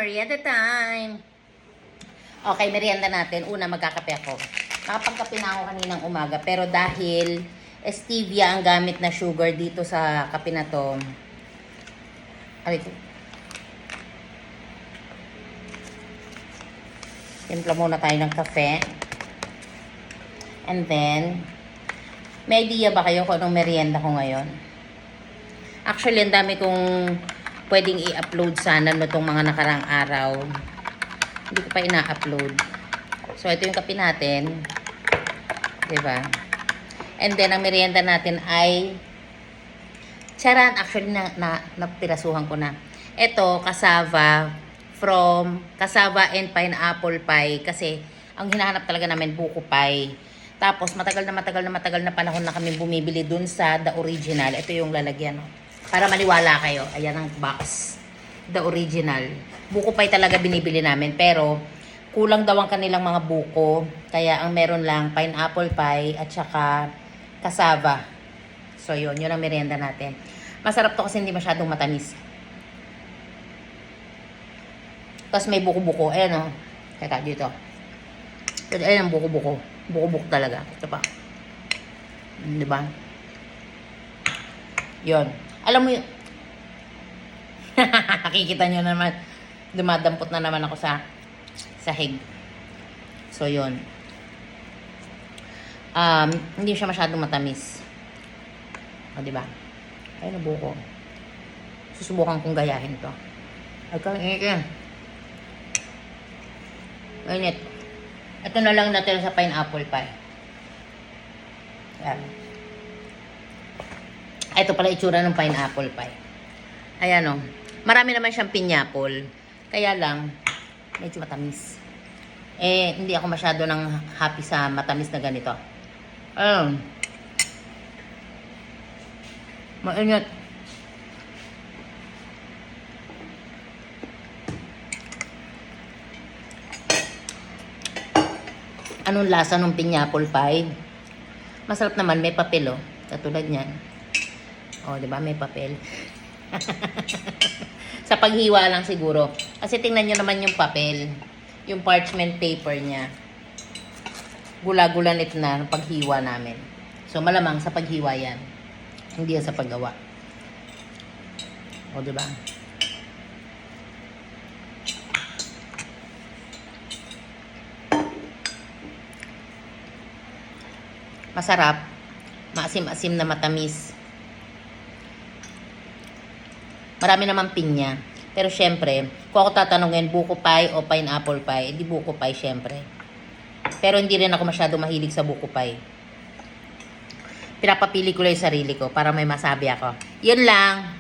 Merienda time! Okay, merienda natin. Una, magkakape ako. Nakapagkape na ako kaninang umaga. Pero dahil stevia ang gamit na sugar dito sa kape na to. Timpla muna tayo ng kape. And then, may idea ba kayo kung anong merienda ko ngayon? Actually, ang dami kong pwedeng i-upload sana no itong mga nakarang araw. Hindi ko pa ina-upload. So, ito yung kape natin. Diba? And then, ang merienda natin ay charan. Actually, napirasuhan ko na. Ito, cassava from cassava and pineapple pie. Kasi, ang hinahanap talaga namin, buko pie. Tapos, matagal na panahon na kami bumibili dun sa The Original. Ito yung lalagyan. No? Para maniwala kayo. Ayan ang box. The Original. Buko pie talaga binibili namin. Pero, kulang daw ang kanilang mga buko. Kaya, ang meron lang, pineapple pie at saka cassava. So, yun ang merienda natin. Masarap to kasi hindi masyadong matamis. Tapos, may buko-buko. Ayan o. Teka, dito. Ayan ang buko-buko. Buko-buko talaga. Ito pa. Diba? Yun. Alam mo yun. Nakikita nyo naman. Dumadampot na naman ako sa sahig. So, yun. Hindi siya masyadong matamis. O, diba? Ayun na buko. Susubukan kong gayahin to. Ay, kain. Mainit. Ito na lang natin sa pineapple pie. Yan. Ito pala itsura ng pineapple pie. Ayan o. Marami naman siyang pineapple. Kaya lang, medyo matamis. Hindi ako masyado nang happy sa matamis na ganito. Ayun. Mainit. Anong lasa ng pineapple pie? Masarap naman, may papel oh. Katulad niyan. Oh, 'di ba? May papel. Sa paghiwa lang siguro. Kasi tingnan niyo naman yung papel, yung parchment paper niya. Gula-gulanit na ng paghiwa namin. So malamang sa paghiwa 'yan. Hindi yan sa paggawa. Oh, 'di ba? Masarap, maasim-asim na matamis. Marami naman pinya. Pero syempre, kung ako tatanungin, buko pie o pineapple pie, hindi buko pie syempre. Pero hindi rin ako masyado mahilig sa buko pie. Pinapapili ko lang yung sarili ko para may masabi ako. Yun lang.